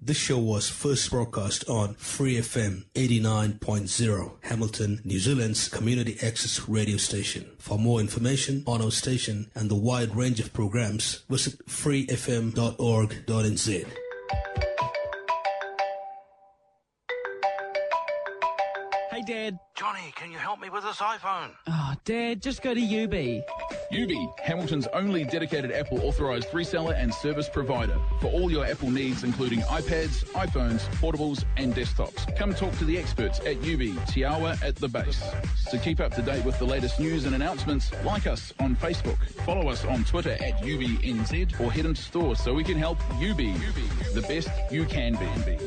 This show was first broadcast on Free FM 89.0, Hamilton, New Zealand's community access radio station. For more information on our station and the wide range of programs, visit freefm.org.nz. Hey, Dad. Johnny, can you help me with this iPhone? Oh, Dad, just go to UB. UB, Hamilton's only dedicated Apple authorised reseller and service provider for all your Apple needs, including iPads, iPhones, portables and desktops. Come talk to the experts at UB, Te Awa at the base. To keep up to date with the latest news and announcements, like us on Facebook, follow us on Twitter at UBNZ, or head into stores so we can help you be the best you can be.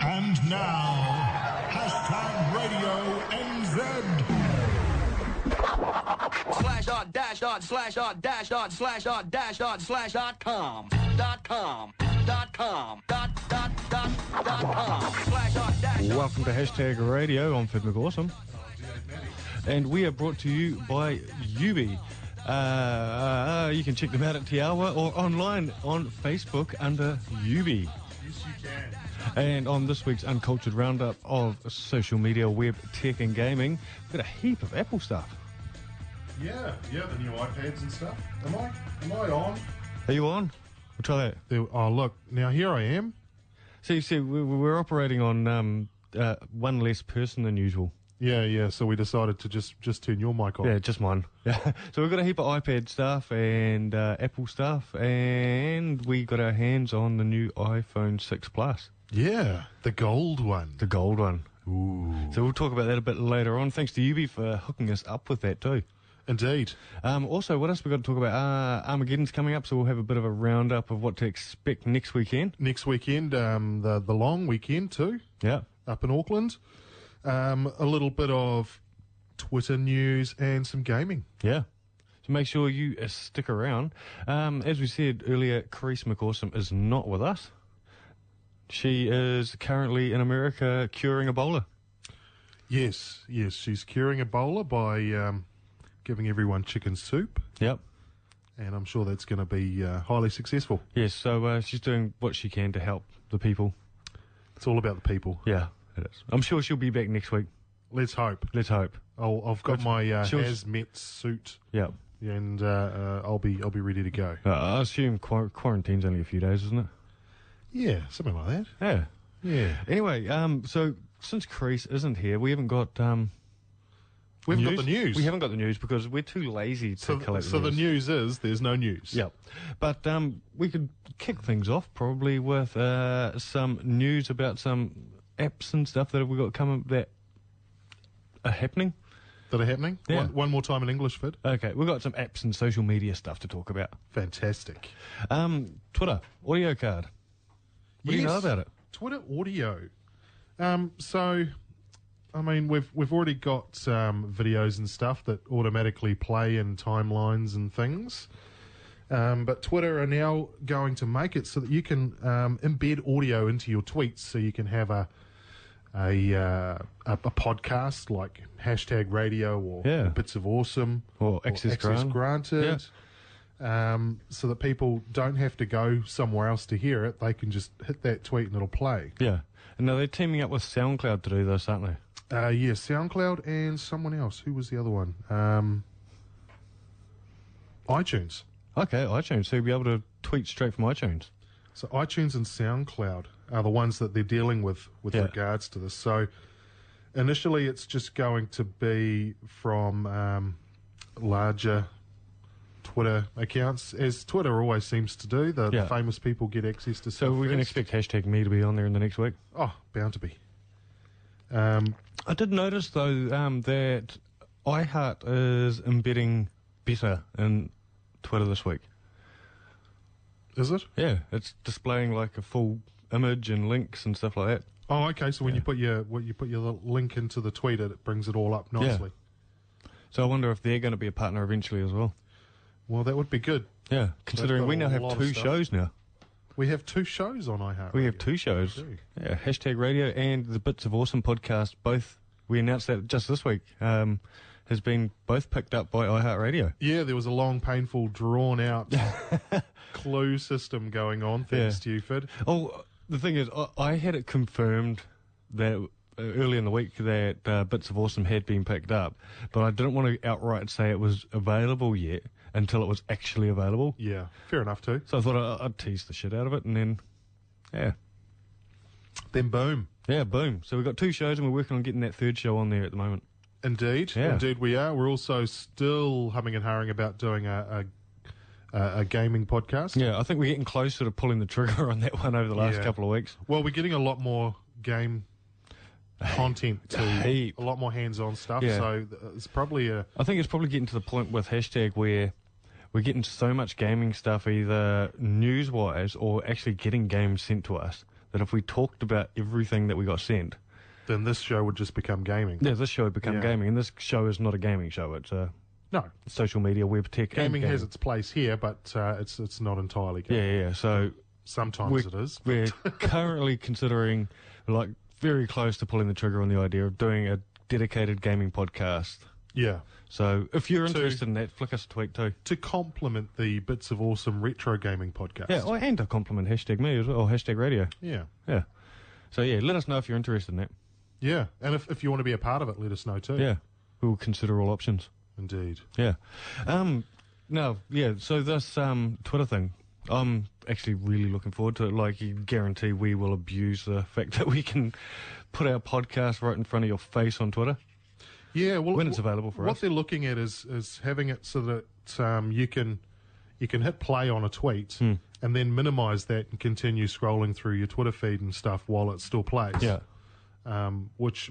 And now, hashtag Radio NZ. /.////////com. Welcome to Hashtag Radio. I'm Fed McAwesome. And we are brought to you by UB. You can check them out at Te Awa or online on Facebook under UB. Yes, you can. And on this week's Uncultured Roundup of social media, web, tech and gaming, we've got a heap of Apple stuff. Yeah, the new iPads and stuff. Am I on? Are you on? We'll try that. Oh, look, now here I am. See, we're operating on one less person than usual. Yeah, so we decided to just turn your mic on. Yeah, just mine. Yeah. So we've got a heap of iPad stuff and Apple stuff, and we got our hands on the new iPhone 6 Plus. Yeah, the gold one. The gold one. Ooh. So we'll talk about that a bit later on. Thanks to UB for hooking us up with that too. Indeed. Also, what else we got to talk about? Armageddon's coming up, so we'll have a bit of a roundup of what to expect next weekend. Next weekend, the long weekend too. Yeah. Up in Auckland. A little bit of Twitter news and some gaming. Yeah. So make sure you stick around. As we said earlier, Carice McAwesome is not with us. She is currently in America curing Ebola. Yes, she's curing Ebola by giving everyone chicken soup. Yep. And I'm sure that's going to be highly successful. Yes, so she's doing what she can to help the people. It's all about the people. Yeah, it is. I'm sure she'll be back next week. Let's hope. Let's hope. I've got my hazmat suit. Yeah. And I'll be ready to go. I assume quarantine's only a few days, isn't it? Yeah, something like that. Yeah. Anyway, so since Carice isn't here, we haven't got we haven't got the news. We haven't got the news because we're too lazy to collect the news. So the news is there's no news. Yep. But we could kick things off probably with some news about some apps and stuff that we've got coming that are happening. That are happening? Yeah. One more time in English, Fid. Okay, we've got some apps and social media stuff to talk about. Fantastic. Twitter, audio card. What do you know about it? Twitter audio. So, I mean, we've already got videos and stuff that automatically play in timelines and things. But Twitter are now going to make it so that you can embed audio into your tweets, so you can have a podcast like hashtag radio or Bits of Awesome or Access Granted. Yeah. So that people don't have to go somewhere else to hear it. They can just hit that tweet and it'll play. Yeah. And now they're teaming up with SoundCloud to do this, aren't they? Yeah, SoundCloud and someone else. Who was the other one? iTunes. Okay, iTunes. So you'll be able to tweet straight from iTunes. So iTunes and SoundCloud are the ones that they're dealing with regards to this. So initially it's just going to be from larger Twitter accounts, as Twitter always seems to do. The famous people get access to stuff. So we can expect hashtag me to be on there in the next week? Oh, bound to be. I did notice, though, that iHeart is embedding better in Twitter this week. Is it? Yeah, it's displaying like a full image and links and stuff like that. Oh, okay. So when you put your link into the tweet, it brings it all up nicely. Yeah. So I wonder if they're going to be a partner eventually as well. Well, that would be good. Yeah, considering we now have 2 shows now. We have 2 shows on iHeart. We have 2 shows. Yeah, hashtag radio and the Bits of Awesome podcast. Both, we announced that just this week, have has been both picked up by iHeartRadio. Yeah, there was a long, painful, drawn-out clue system going on, thanks to you, Fid. Oh, the thing is, I had it confirmed that early in the week that Bits of Awesome had been picked up, but I didn't want to outright say it was available yet until it was actually available. Yeah, fair enough too. So I thought I'd tease the shit out of it, and then, yeah. Then boom. Yeah, boom. So we've got 2 shows, and we're working on getting that 3rd show on there at the moment. Indeed, Yeah. Indeed we are. We're also still humming and hawing about doing a gaming podcast. Yeah, I think we're getting closer to pulling the trigger on that one over the last couple of weeks. Well, we're getting a lot more game content too. A lot more hands-on stuff. Yeah. So it's probably I think it's probably getting to the point with hashtag where we're getting so much gaming stuff, either news-wise or actually getting games sent to us, that if we talked about everything that we got sent, then this show would just become gaming. yeah, this show would become gaming. And this show is not a gaming show. It's a No, social media, web tech. gaming and has its place here, but it's not entirely gaming. Yeah. So Sometimes it is. we're currently considering, like, very close to pulling the trigger on the idea of doing a dedicated gaming podcast. Yeah. So if you're interested in that, flick us a tweet too. To complement the Bits of Awesome retro gaming podcast. Yeah, and to compliment hashtag me as well, or hashtag radio. Yeah. Yeah. So yeah, let us know if you're interested in that. Yeah. And if you want to be a part of it, let us know too. Yeah. We will consider all options. Indeed. Yeah. No, yeah, so this Twitter thing, I'm actually really looking forward to it. Like, you guarantee we will abuse the fact that we can put our podcast right in front of your face on Twitter. Yeah, well, when it's available for us. What they're looking at is having it so that you can hit play on a tweet and then minimise that and continue scrolling through your Twitter feed and stuff while it still plays. Yeah. Which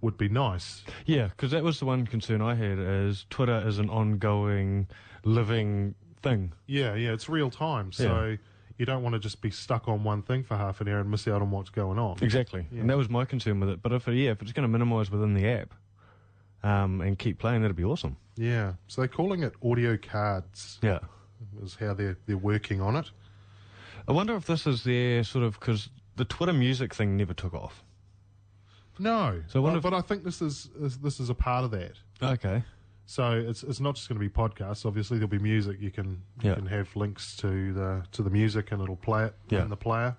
would be nice. Yeah, because that was the one concern I had, is Twitter is an ongoing, living thing. Yeah, it's real time, so you don't want to just be stuck on one thing for half an hour and miss out on what's going on. Exactly, and that was my concern with it. But if it's going to minimise within the app and keep playing, that'd be awesome. Yeah, so they're calling it audio cards. Yeah, is how they're working on it. I wonder if this is their sort of, because the Twitter music thing never took off. No, so but I think this is a part of that. Okay. So it's not just going to be podcasts. Obviously, there'll be music. You can have links to the music, and it'll play it in the player.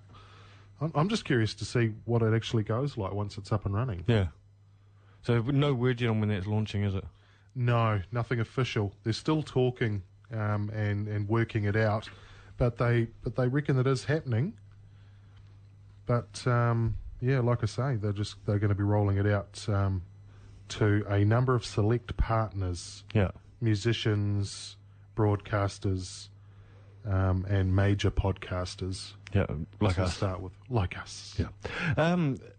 I'm just curious to see what it actually goes like once it's up and running. Yeah. So no word yet on when that's launching, is it? No, nothing official. They're still talking and working it out, but they reckon it is happening. But yeah, like I say, they're going to be rolling it out to a number of select partners. Yeah. Musicians, broadcasters, and major podcasters. Yeah, like us. Start with like us. Yeah.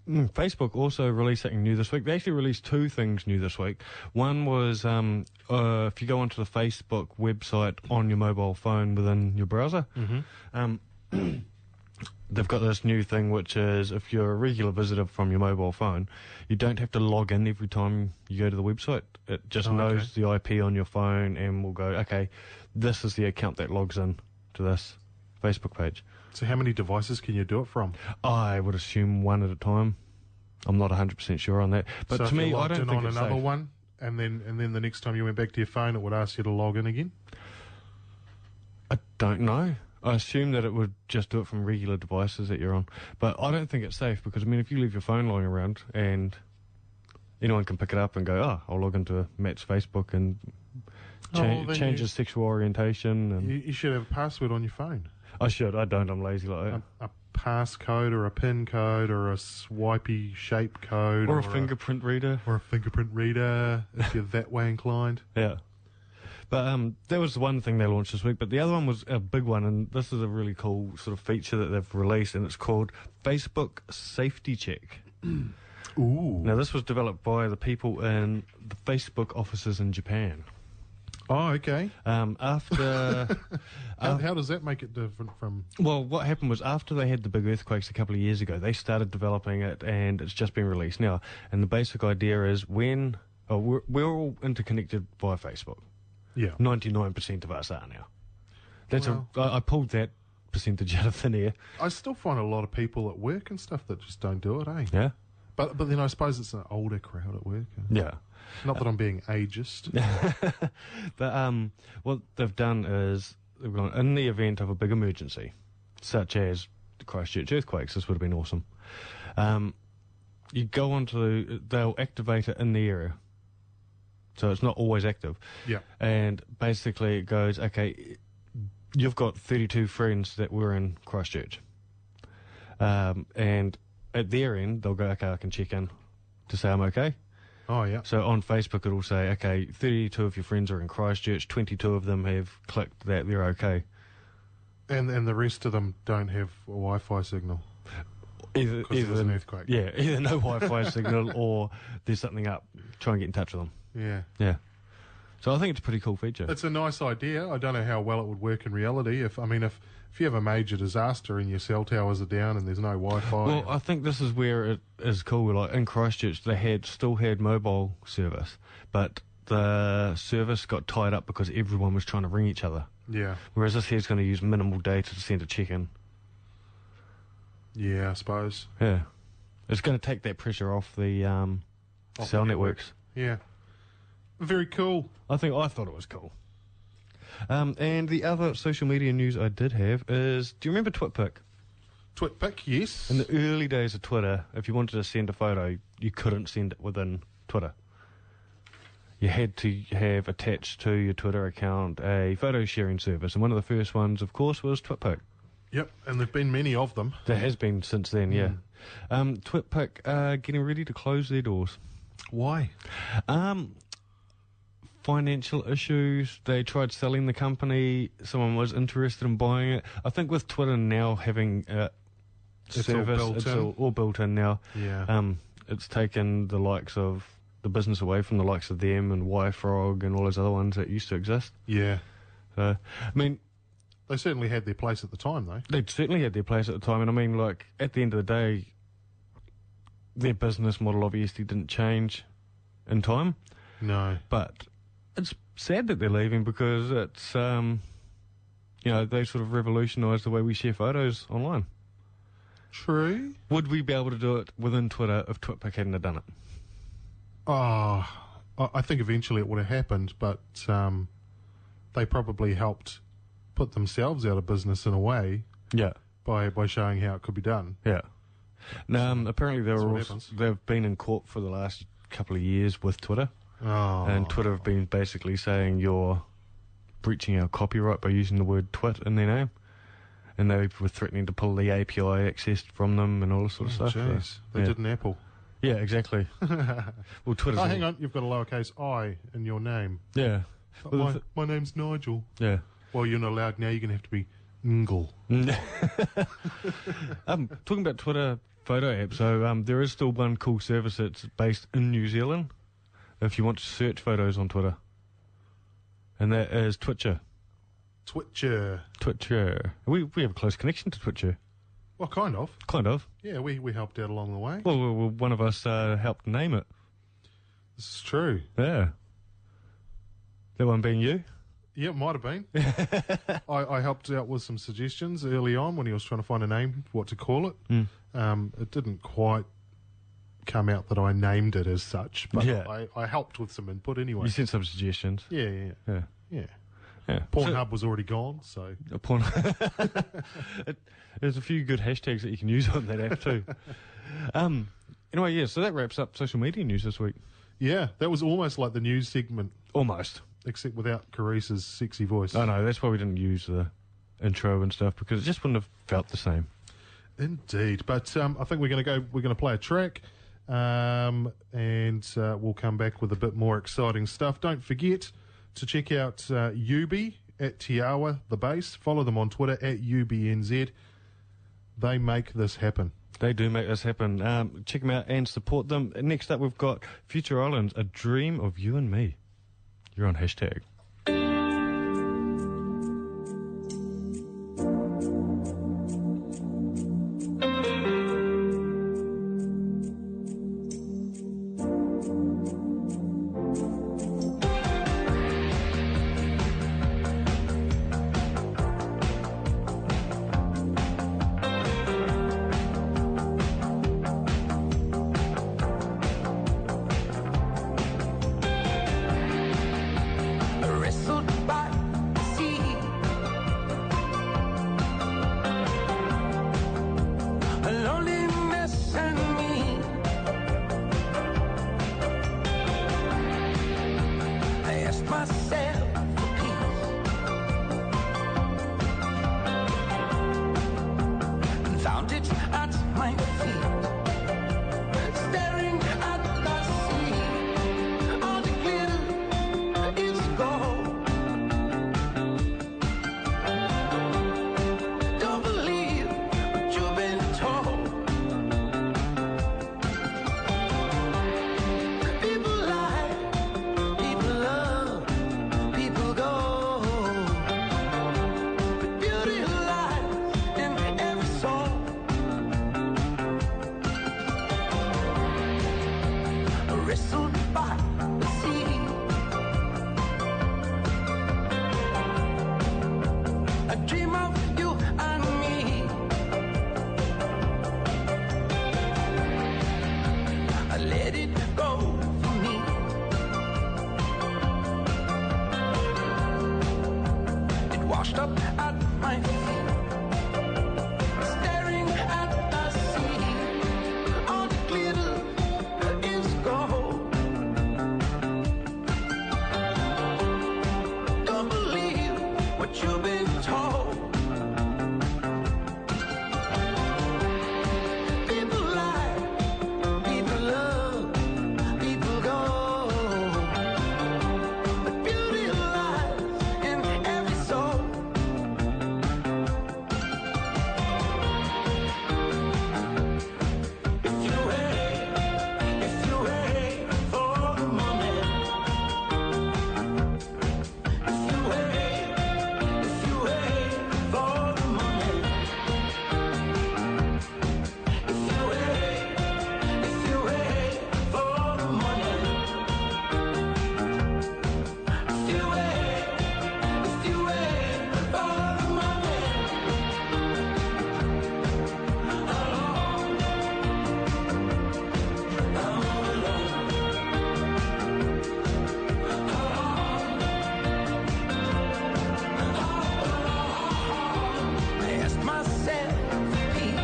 Facebook also released something new this week. They actually released 2 things new this week. One was if you go onto the Facebook website on your mobile phone within your browser, they've got this new thing, which is if you're a regular visitor from your mobile phone, you don't have to log in every time you go to the website. It just knows the IP on your phone and will go, okay, this is the account that logs in to this Facebook page. So how many devices can you do it from? I would assume 1 at a time. I'm not 100% sure on that. But so to me, I don't think on it's another safe. one, and then the next time you went back to your phone, it would ask you to log in again? I don't know. I assume that it would just do it from regular devices that you're on. But I don't think it's safe because, I mean, if you leave your phone lying around and anyone can pick it up and go, oh, I'll log into Matt's Facebook and change his sexual orientation. And you should have a password on your phone. I should. I don't. I'm lazy like that. A passcode or a PIN code or a swipey shape code. Or a fingerprint reader. Or a fingerprint reader, if you're that way inclined. Yeah. But that was the one thing they launched this week. But the other one was a big one, and this is a really cool sort of feature that they've released, and it's called Facebook Safety Check. Ooh. Now, this was developed by the people in the Facebook offices in Japan. Oh, okay. After... how does that make it different from... Well, what happened was after they had the big earthquakes a couple of years ago, they started developing it, and it's just been released now. And the basic idea is we're all interconnected via Facebook. Yeah. 99% of us are now. I pulled that percentage out of thin air. I still find a lot of people at work and stuff that just don't do it, eh? Yeah. But then I suppose it's an older crowd at work. Yeah. Not that I'm being ageist. But what they've done is, they've gone, in the event of a big emergency, such as the Christchurch earthquakes, this would have been awesome. You go onto, they'll activate it in the area. So it's not always active. Yeah. And basically it goes, okay, you've got 32 friends that were in Christchurch. And at their end, they'll go, okay, I can check in to say I'm okay. Oh, yeah. So on Facebook, it'll say, okay, 32 of your friends are in Christchurch, 22 of them have clicked that they're okay. And the rest of them don't have a Wi-Fi signal. Either there's an earthquake. Yeah, either no Wi-Fi signal or there's something up. Try and get in touch with them. Yeah. Yeah. So I think it's a pretty cool feature. It's a nice idea. I don't know how well it would work in reality. If you have a major disaster and your cell towers are down and there's no Wi-Fi. Well, I think this is where it is cool. Like in Christchurch, they still had mobile service, but the service got tied up because everyone was trying to ring each other. Yeah. Whereas this here's going to use minimal data to send a check-in. Yeah, I suppose. Yeah. It's going to take that pressure off the cell networks. Yeah. Very cool. I thought it was cool. And the other social media news I did have is, do you remember TwitPic? TwitPic, yes. In the early days of Twitter, if you wanted to send a photo, you couldn't send it within Twitter. You had to have attached to your Twitter account a photo sharing service, and one of the first ones, of course, was TwitPic. Yep, and there've been many of them. There has been since then, yeah. TwitPic are getting ready to close their doors. Why? Financial issues. They tried selling the company. Someone was interested in buying it. I think with Twitter now having service, it's all built in now. Yeah. It's taken the likes of the business away from the likes of them and YFrog and all those other ones that used to exist. Yeah. So, I mean, they certainly had their place at the time, though. They certainly had their place at the time, and I mean, like, at the end of the day, their business model obviously didn't change in time. No. But it's sad that they're leaving because it's, they sort of revolutionised the way we share photos online. True. Would we be able to do it within Twitter if TwitPic hadn't have done it? Oh, I think eventually it would have happened, but they probably helped put themselves out of business in a way. Yeah. By showing how it could be done. Yeah. Apparently Happens. they've been in court for the last couple of years with Twitter. Oh. And Twitter have been basically saying you're breaching our copyright by using the word twit in their name. And they were threatening to pull the API access from them and all this sort of stuff. Jeez. They did an Apple. Yeah, exactly. Well, Twitter's... Oh, hang on. You've got a lowercase I in your name. Yeah. But my name's Nigel. Yeah. Well, you're not allowed now. You're going to have to be Ngle. Talking about Twitter photo app, so there is still one cool service that's based in New Zealand if you want to search photos on Twitter. And that is Twitcher. Twitcher. We have a close connection to Twitcher. Well, kind of. Kind of. Yeah, we helped out along the way. Well, one of us helped name it. This is true. Yeah. That one being you? Yeah, it might have been. I helped out with some suggestions early on when he was trying to find a name, what to call it. It didn't quite come out that I named it as such, but yeah. I helped with some input anyway. You sent some suggestions. Yeah. Yeah. Pornhub was already gone, so... There's a few good hashtags that you can use on that app too. Anyway, yeah, so that wraps up social media news this week. Yeah, that was almost like the news segment. Almost. Except without Carice's sexy voice. Oh no, that's why we didn't use the intro and stuff, because it just wouldn't have felt the same. Indeed. But I think we're going to play a track, and we'll come back with a bit more exciting stuff. Don't forget to check out Ubi at Tiawa, the base. Follow them on Twitter at UBNZ. They make this happen. They do make this happen. Check them out and support them. Next up, we've got Future Islands, A Dream of You and Me. You're on hashtag. myself for peace and found it at my feet, staring at the sea. All the glitter is gold. Don't believe what you've been told. People lie, people love, people go. But beauty lies in every soul. Wrestled by the sea, I dream of you and me. I let it go for me. It washed up at my feet, staring at the sea. All the glitter is gold. Don't believe what you've been told. People lie, people love, people go. But beauty lies in every soul. If you wait for the moment, if you wait for the moment, if you wait for the moment, if you wait for the moment, I asked myself for peace.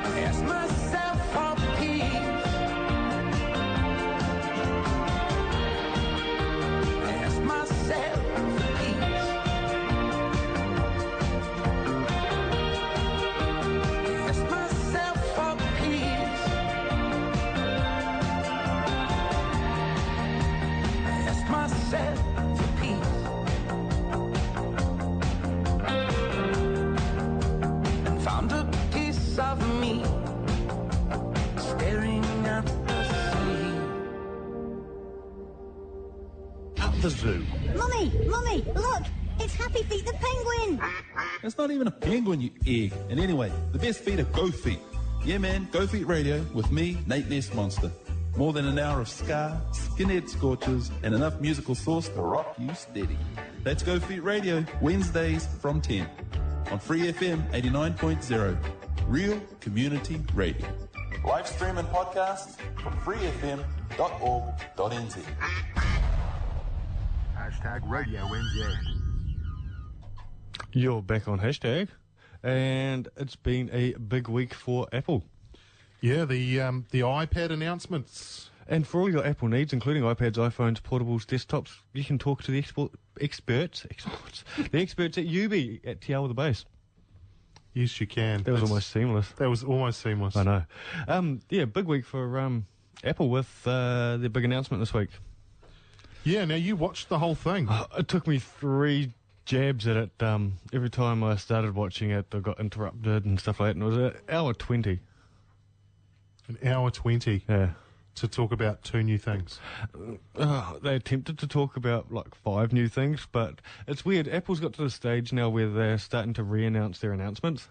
I asked myself for peace. I asked myself for peace. I asked myself for peace. I asked myself for peace and found a piece of me staring at the sea. At the zoo. Mummy, look! It's Happy Feet the penguin! It's not even a penguin, you egg. And anyway, the best feet are Go Feet. Yeah, man, Go Feet Radio with me, Nate Nest Monster. More than an hour of ska, skinhead scorches, and enough musical sauce to rock you steady. That's Go Feet Radio, Wednesdays from 10 on Free FM 89.0. Real community radio. Live stream and podcast from freefm.org.nz. Hashtag Radio NZ. You're back on hashtag, and it's been a big week for Apple. Yeah, the iPad announcements. And for all your Apple needs, including iPads, iPhones, portables, desktops, you can talk to the experts at UB at Te Awa the Base. Yes, you can. That was almost seamless. That was almost seamless. I know. Yeah, big week for Apple with their big announcement this week. Yeah, now you watched the whole thing. It took me 3 jabs at it. Every time I started watching it, I got interrupted and stuff like that, and it was an hour 20. An hour 20. Yeah. To talk about 2 new things. They attempted to talk about like 5 new things, but it's weird. Apple's got to the stage now where they're starting to re-announce their announcements.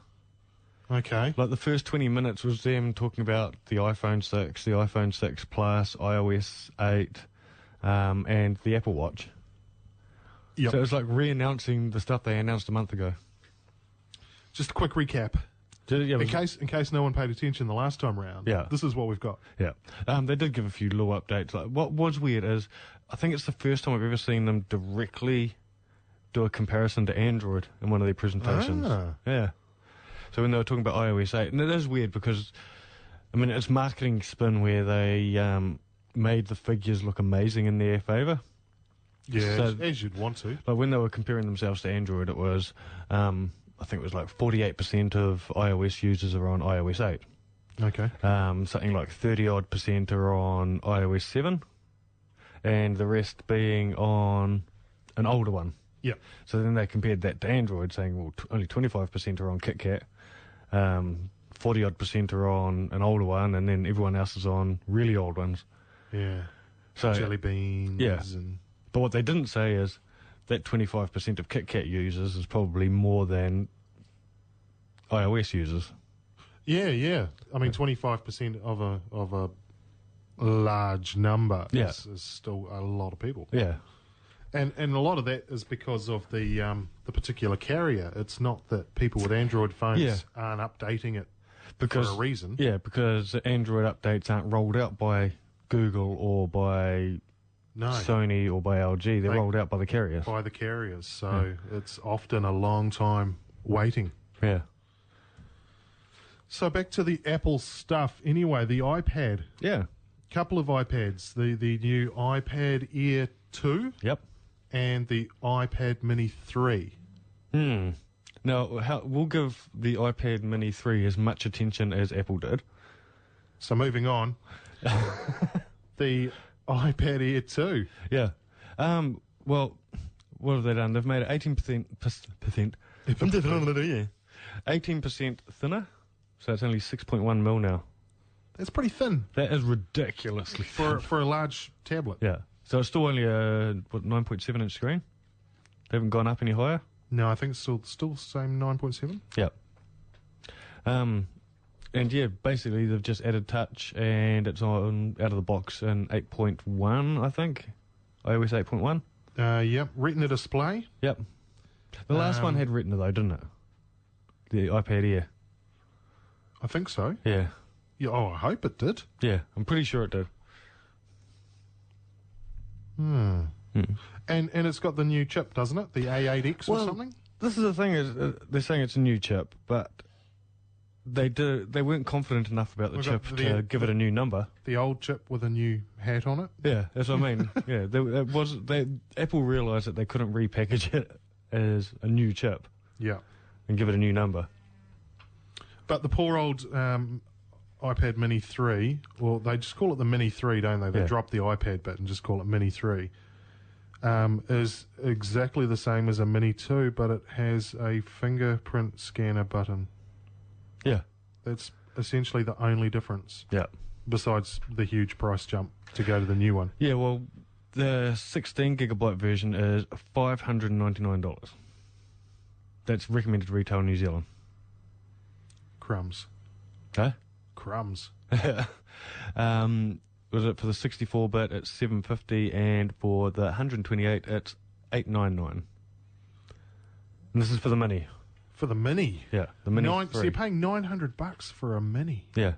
Okay. Like the first 20 minutes was them talking about the iPhone 6, the iPhone 6 Plus, iOS 8, and the Apple Watch. Yep. So it's like re-announcing the stuff they announced a month ago. Just a quick recap. In case no one paid attention the last time round, yeah, this is what we've got. Yeah, they did give a few little updates. Like what was weird is, I think it's the first time I've ever seen them directly do a comparison to Android in one of their presentations. Ah. Yeah. So when they were talking about iOS 8, and it is weird because I mean, it's marketing spin where they made the figures look amazing in their favour. Yeah, So, as you'd want to. Like when they were comparing themselves to Android, it was, I think it was like 48% of iOS users are on iOS 8. Okay. Something like 30-odd% are on iOS 7, and the rest being on an older one. Yep. So then they compared that to Android, saying, well, only 25% are on KitKat, 40-odd% are on an older one, and then everyone else is on really old ones. Yeah. So Jelly beans. Yeah. And But what they didn't say is that 25% of KitKat users is probably more than iOS users. yeah. I mean, 25% of a large number is still a lot of people. Yeah. And a lot of that is because of the particular carrier. It's not that people with Android phones aren't updating it for a reason. Yeah, because Android updates aren't rolled out by Google or by Sony or by LG. They're rolled out by the carriers. By the carriers, so it's often a long time waiting. Yeah. So back to the Apple stuff. Anyway, the iPad. Yeah. Couple of iPads. The new iPad Air 2. Yep. And the iPad Mini 3. Now, we'll give the iPad Mini 3 as much attention as Apple did. So moving on. The iPad Air 2. Yeah. Well, what have they done? They've made it 18% 18% thinner, so it's only 6.1 mil now. That's pretty thin. That is ridiculously thin. For a large tablet. Yeah. So it's still only a 9.7-inch screen. They haven't gone up any higher. No, I think it's still the same 9.7. Yep. And yeah, basically they've just added touch, and it's on out of the box in 8.1, I think. iOS 8.1. Yep. Retina display. Yep. The last one had Retina though, didn't it? The iPad Air. I think so. Yeah. Yeah. Oh, I hope it did. Yeah, I'm pretty sure it did. And it's got the new chip, doesn't it? The A8X or something? This is the thing, is they're saying it's a new chip, but they weren't confident enough about the chip to give it a new number. The old chip with a new hat on it? Yeah, that's what I mean. Yeah, Apple realised that they couldn't repackage it as a new chip. Yeah. And give it a new number. But the poor old iPad Mini 3, well, they just call it the Mini 3, don't they? They drop the iPad bit and just call it Mini 3. Is exactly the same as a Mini 2, but it has a fingerprint scanner button. Yeah. That's essentially the only difference. Yeah. Besides the huge price jump to go to the new one. Yeah, well, the 16GB version is $599. That's recommended retail in New Zealand. Crumbs. Huh? Crumbs. Was it for the 64-bit? It's $750, and for the 128, it's $899. And this is for the Mini. For the Mini? Yeah, the Mini. So you're paying $900 for a Mini? Yeah.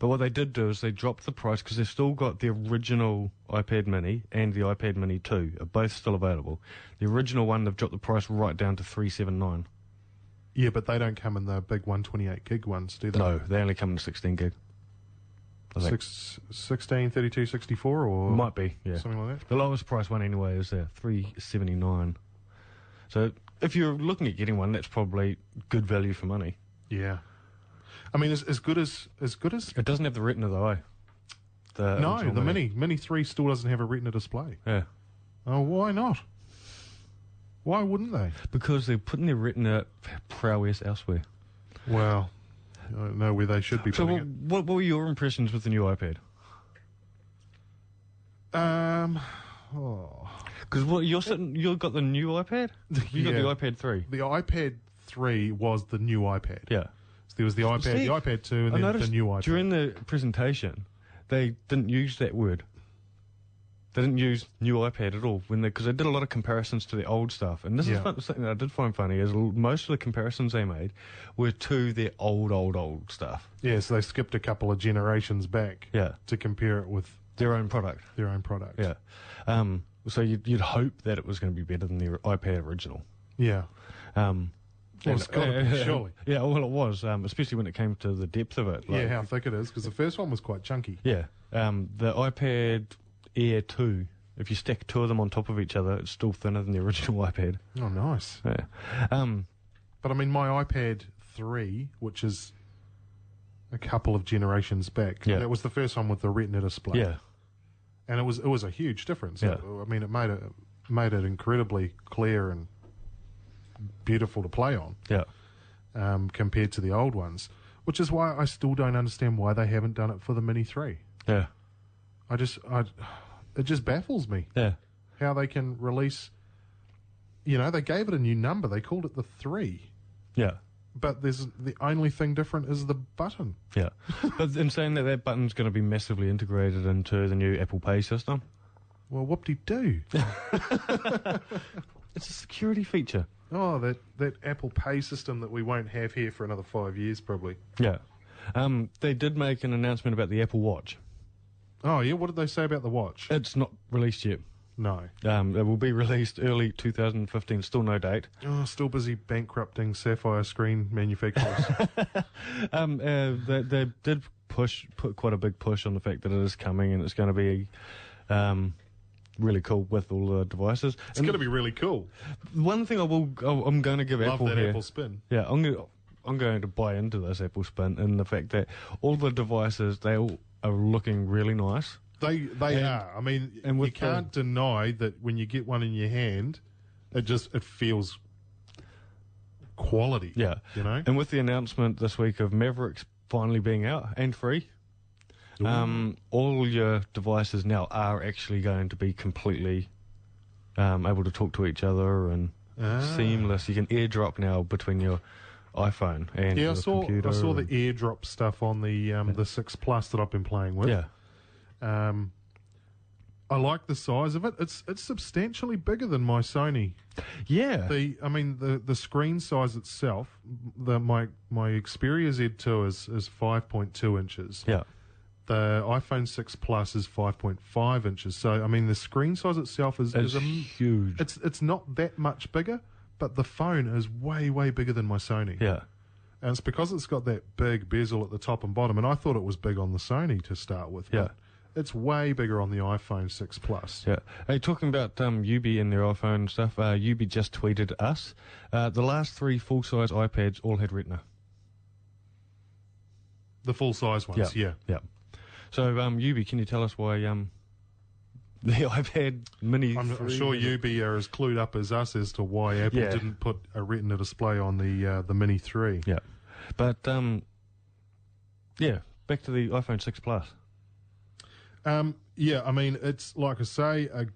But what they did do is they dropped the price, because they've still got the original iPad Mini and the iPad Mini 2 are both still available. The original one, they've dropped the price right down to $379. Yeah, but they don't come in the big 128 gig ones, do they? No, they only come in 16 gig. 16, 32, 64 or... Might be, yeah. Something like that? The lowest price one anyway is $379. So if you're looking at getting one, that's probably good value for money. Yeah. I mean, as good as... It doesn't have the Retina though, eh? No, the Mini 3 still doesn't have a Retina display. Yeah. Oh, why not? Why wouldn't they? Because they're putting their Retina prowess elsewhere. Well, I don't know where they should be putting it. What were your impressions with the new iPad? Because you've got the new iPad? You got the iPad 3. The iPad 3 was the new iPad. Yeah. So there was the iPad 2, and then the new iPad. During the presentation, they didn't use that word. They didn't use new iPad at all because they did a lot of comparisons to the old stuff. And this is something that I did find funny, is most of the comparisons they made were to their old stuff. Yeah, so they skipped a couple of generations back to compare it with their own product. Yeah. So you'd hope that it was going to be better than the iPad original. Yeah. Well, it's got to be, surely. Yeah, well, it was, especially when it came to the depth of it. Yeah, how thick it is, because the first one was quite chunky. Yeah. The iPad Air 2, if you stack two of them on top of each other, it's still thinner than the original iPad. Oh, nice. Yeah. But I mean, my iPad 3, which is a couple of generations back, that was the first one with the Retina display. Yeah. And it was a huge difference. Yeah. I mean, it made it incredibly clear and beautiful to play on. Yeah. Compared to the old ones, which is why I still don't understand why they haven't done it for the Mini 3. Yeah. It just baffles me. Yeah. How they can release, they gave it a new number. They called it the 3. Yeah. But the only thing different is the button. Yeah. But in saying that button's going to be massively integrated into the new Apple Pay system. Well, whoop-de-doo. It's a security feature. Oh, that Apple Pay system that we won't have here for another 5 years, probably. Yeah. They did make an announcement about the Apple Watch. Oh, yeah? What did they say about the watch? It's not released yet. No. It will be released early 2015. Still no date. Oh, still busy bankrupting sapphire screen manufacturers. They did put quite a big push on the fact that it is coming and it's going to be really cool with all the devices. It's going to be really cool. One thing I'm going to give Love Apple that here. Apple spin. Yeah, I'm going to buy into this Apple spin in the fact that all the devices, they all are looking really nice. They are. I mean, you can't deny that when you get one in your hand, it feels quality. Yeah. And with the announcement this week of Mavericks finally being out and free, all your devices now are actually going to be completely able to talk to each other and seamless. You can AirDrop now between your iPhone and your computer. I saw the AirDrop stuff on the 6 Plus that I've been playing with. Yeah. I like the size of it. It's substantially bigger than my Sony. Yeah. The screen size itself, my Xperia Z2 is 5.2 inches. Yeah. The iPhone 6 Plus is 5.5 inches. So, I mean, the screen size itself is huge. It's not that much bigger, but the phone is way, way bigger than my Sony. Yeah. And it's because it's got that big bezel at the top and bottom, and I thought it was big on the Sony to start with. Yeah. It's way bigger on the iPhone 6 Plus. Yeah. Hey, talking about Ubi and their iPhone stuff, Ubi just tweeted us. The last 3 full-size iPads all had Retina. The full-size ones, yeah. Yeah. So, Ubi, can you tell us why the iPad Mini... I'm sure Ubi are as clued up as us as to why Apple didn't put a Retina display on the Mini 3. Yeah. But, back to the iPhone 6 Plus. Yeah, I mean, it's, like I say, a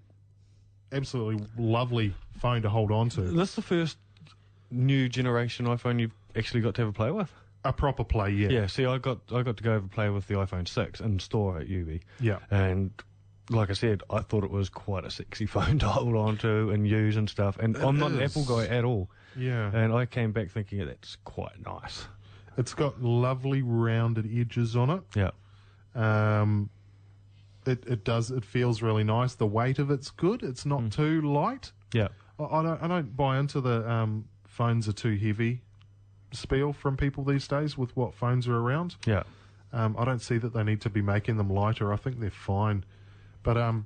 absolutely lovely phone to hold on to. This is the first new generation iPhone you've actually got to have a play with? A proper play, yeah. Yeah, see, I got to go over play with the iPhone 6 in store at Ubi. Yeah. And like I said, I thought it was quite a sexy phone to hold on to and use and stuff. And I'm not an Apple guy at all. Yeah. And I came back thinking that's quite nice. It's got lovely rounded edges on it. Yeah. It feels really nice. The weight of it's good. It's not too light. Yeah. I don't buy into the phones are too heavy spiel from people these days with what phones are around. Yeah. I don't see that they need to be making them lighter. I think they're fine. But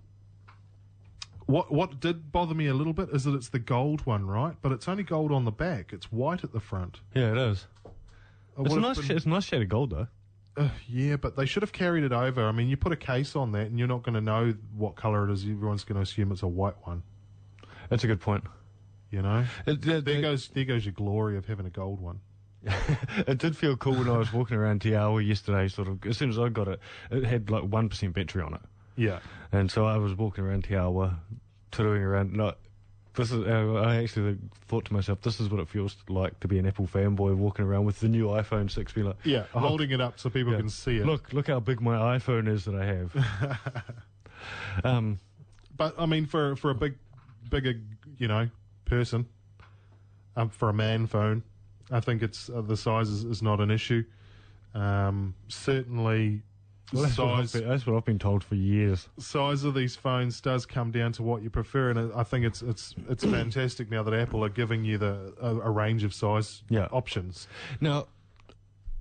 what did bother me a little bit is that it's the gold one, right? But it's only gold on the back. It's white at the front. Yeah, it is. It's a nice shade of gold, though. Yeah, but they should have carried it over. I mean, you put a case on that and you're not going to know what colour it is. Everyone's going to assume it's a white one. That's a good point. There goes your glory of having a gold one. It did feel cool when I was walking around Te Awa yesterday, sort of, as soon as I got it, it had like 1% battery on it. Yeah. And so I was walking around Te Awa, twiddling around. I actually thought to myself, this is what it feels like to be an Apple fanboy walking around with the new iPhone 6, be like, holding it up so people can see it. Look how big my iPhone is that I have. But I mean, for a bigger, person, for a man phone, I think it's the size is not an issue. Certainly, Well, that's what I've been told for years. Size of these phones does come down to what you prefer, and I think it's fantastic now that Apple are giving you a range of size options. Now,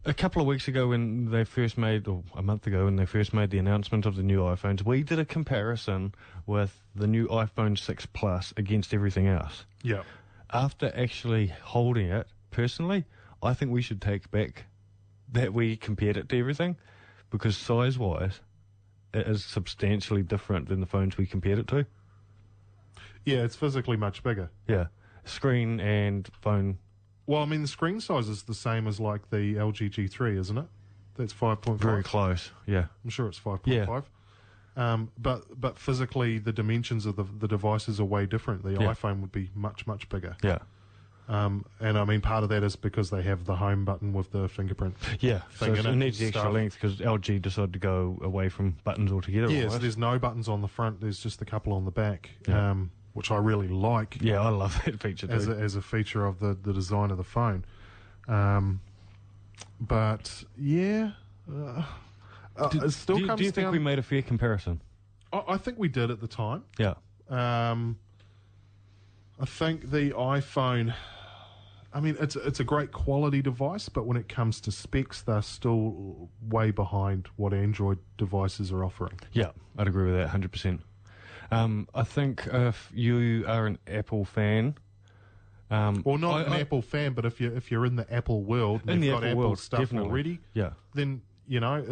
a couple of weeks ago when they first made, or a month ago when they first made the announcement of the new iPhones, we did a comparison with the new iPhone 6 Plus against everything else. Yeah. After actually holding it, personally, I think we should take back that we compared it to everything, because size-wise, it is substantially different than the phones we compared it to. Yeah, it's physically much bigger. Yeah. Screen and phone. Well, I mean, the screen size is the same as like the LG G3, isn't it? That's 5.5. Very close, yeah. I'm sure it's 5.5. Yeah. But physically, the dimensions of the devices are way different. The iPhone would be much, much bigger. Yeah. And I mean, part of that is because they have the home button with the fingerprint. Yeah, thing so it needs the extra length because LG decided to go away from buttons altogether. Yeah, so there's no buttons on the front. There's just a couple on the back, which I really like. Yeah, I love that feature too. As a feature of the design of the phone. But yeah, it still comes down. Do you think we made a fair comparison? I think we did at the time. Yeah. I think the iPhone, I mean, it's a great quality device, but when it comes to specs, they're still way behind what Android devices are offering. Yeah, I'd agree with that 100%. I think if you are an Apple fan, well, not an Apple fan, but if you're in the Apple world and you've got Apple stuff definitely. already, yeah, then you know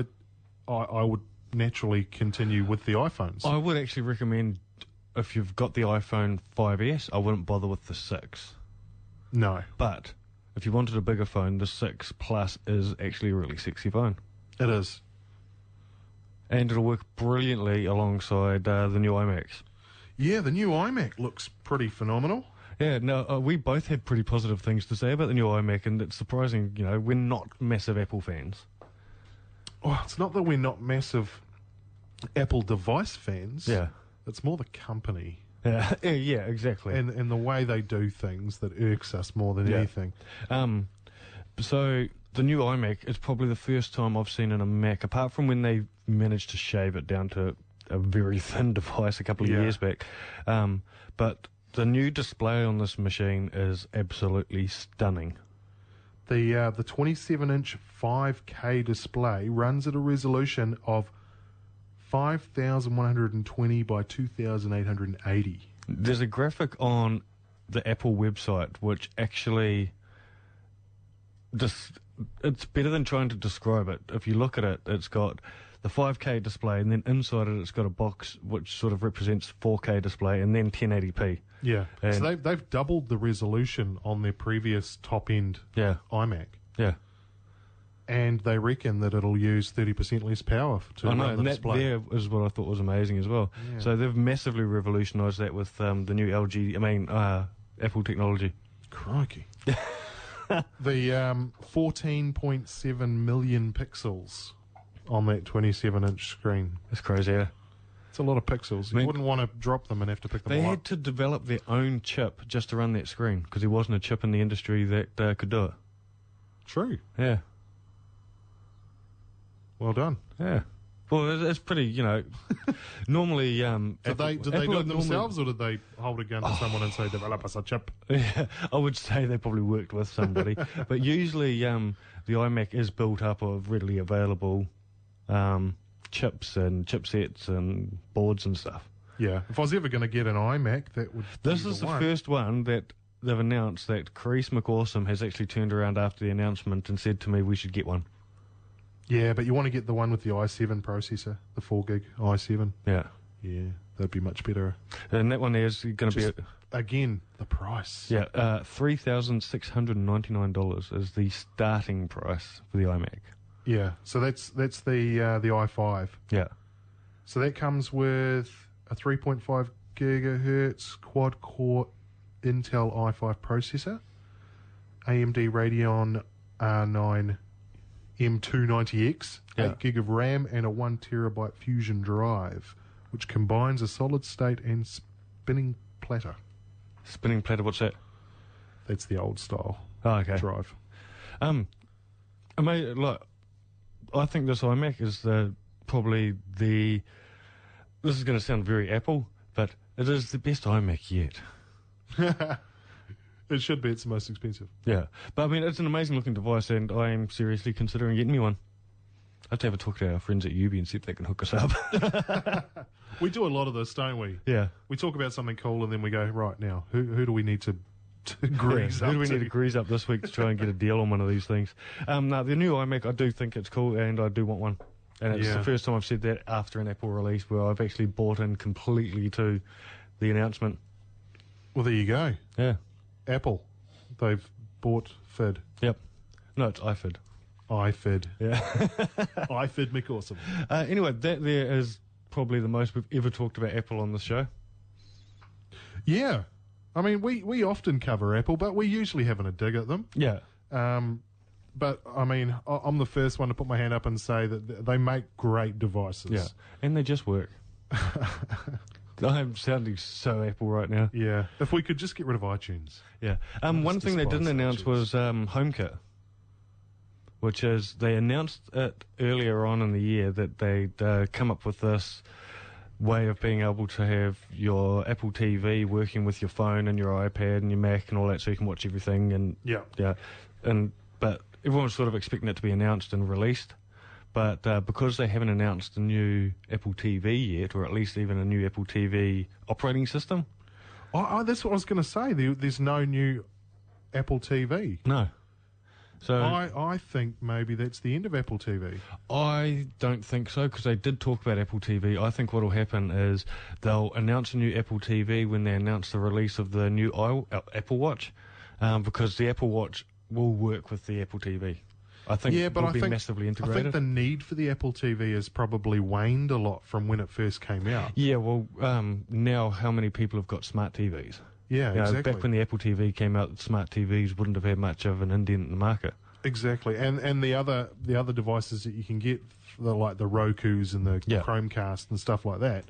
I would naturally continue with the iPhones. I would actually recommend, if you've got the iPhone 5S, I wouldn't bother with the 6. No. But if you wanted a bigger phone, the 6 Plus is actually a really sexy phone. It is. And it'll work brilliantly alongside the new iMacs. Yeah, the new iMac looks pretty phenomenal. Yeah, no, we both had pretty positive things to say about the new iMac, and it's surprising, you know, we're not massive Apple fans. Oh, it's not that we're not massive Apple device fans. Yeah. It's more the company. Yeah, yeah, exactly. And the way they do things that irks us more than anything. So the new iMac is probably the first time I've seen in a Mac, apart from when they managed to shave it down to a very thin device a couple of years back. But the new display on this machine is absolutely stunning. The 27-inch 5K display runs at a resolution of 5,120 by 2,880. There's a graphic on the Apple website which actually it's better than trying to describe it. If you look at it, it's got the 5K display, and then inside it, it's got a box which sort of represents 4K display, and then 1080p. Yeah, and so they've doubled the resolution on their previous top-end iMac. Yeah. And they reckon that it'll use 30% less power to run the display. That there is what I thought was amazing as well. Yeah. So they've massively revolutionised that with the new Apple technology. Crikey. The 14.7 million pixels on that 27-inch screen. That's crazy, yeah. It's a lot of pixels. You wouldn't want to drop them and have to pick them up. They had to develop their own chip just to run that screen, because there wasn't a chip in the industry that could do it. True. Yeah. Well done. Yeah. Well, it's pretty, you know, normally... Did they do it themselves, or did they hold a gun to someone and say, develop us a chip? Yeah, I would say they probably worked with somebody. But usually the iMac is built up of readily available chips and chipsets and boards and stuff. Yeah. If I was ever going to get an iMac, that would This is the first one that they've announced that Chris McAwesome has actually turned around after the announcement and said to me we should get one. Yeah, but you want to get the one with the i7 processor, the 4 gig i7. Yeah. Yeah, that'd be much better. And that one there is going to be... Again, the price. Yeah, $3,699 is the starting price for the iMac. Yeah, so that's the i5. Yeah. So that comes with a 3.5 gigahertz quad-core Intel i5 processor, AMD Radeon R9 M290X, 8 gig of RAM, and a 1 terabyte Fusion drive, which combines a solid state and spinning platter. Spinning platter, what's that? That's the old style drive. I think this iMac is probably this is going to sound very Apple, but it is the best iMac yet. It should be. It's the most expensive. Yeah. But I mean, it's an amazing looking device, and I am seriously considering getting me one. I have to have a talk to our friends at UB and see if they can hook us up. We do a lot of this, don't we? Yeah. We talk about something cool and then we go, right, now, who do we need to grease up Who do we to? need to grease up this week to try and get a deal on one of these things? No, the new iMac, I do think it's cool, and I do want one. And it's the first time I've said that after an Apple release where I've actually bought in completely to the announcement. Well, there you go. Yeah. Apple. They've bought FID. Yep. No, it's iFid. iFid. Yeah. iFid McAwesome. Anyway, that there is probably the most we've ever talked about Apple on this show. Yeah. I mean, we often cover Apple, but we usually having a dig at them. Yeah. But, I mean, I'm the first one to put my hand up and say that they make great devices. Yeah. And they just work. I'm sounding so Apple right now. Yeah. If we could just get rid of iTunes. Yeah. One thing they didn't announce was HomeKit, which is they announced it earlier on in the year that they'd come up with this way of being able to have your Apple TV working with your phone and your iPad and your Mac and all that, so you can watch everything. And yeah. But everyone was sort of expecting it to be announced and released. But because they haven't announced a new Apple TV yet, or at least even a new Apple TV operating system. Oh, that's what I was going to say. There's no new Apple TV. No. So I think maybe that's the end of Apple TV. I don't think so, because they did talk about Apple TV. I think what will happen is they'll announce a new Apple TV when they announce the release of the new Apple Watch, because the Apple Watch will work with the Apple TV. I think it will be massively integrated. I think the need for the Apple TV has probably waned a lot from when it first came out. Yeah, well, now how many people have got smart TVs? Yeah, exactly. Back when the Apple TV came out, smart TVs wouldn't have had much of an indent in the market. Exactly, and the other devices that you can get, like the Rokus and the Chromecast and stuff like that,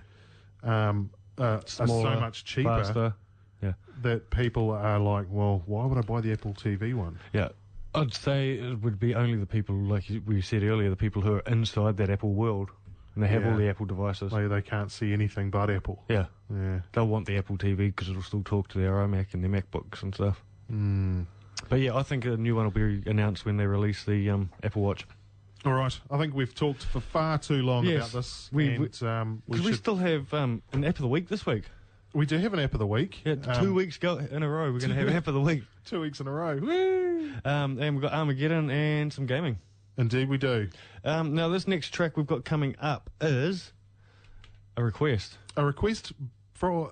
are so much cheaper. Faster. Yeah. That people are like, well, why would I buy the Apple TV one? Yeah. I'd say it would be only the people, like we said earlier, the people who are inside that Apple world, and they have all the Apple devices. They can't see anything but Apple. Yeah. Yeah. They'll want the Apple TV because it'll still talk to their iMac and their MacBooks and stuff. But yeah, I think a new one will be announced when they release the Apple Watch. All right. I think we've talked for far too long about this. We still have an App of the Week this week. We do have an App of the Week. Yeah, 2 weeks in a row, we're going to have App of the Week. 2 weeks in a row. Woo! And we've got Armageddon and some gaming. Indeed we do. Now, this next track we've got coming up is a request. A request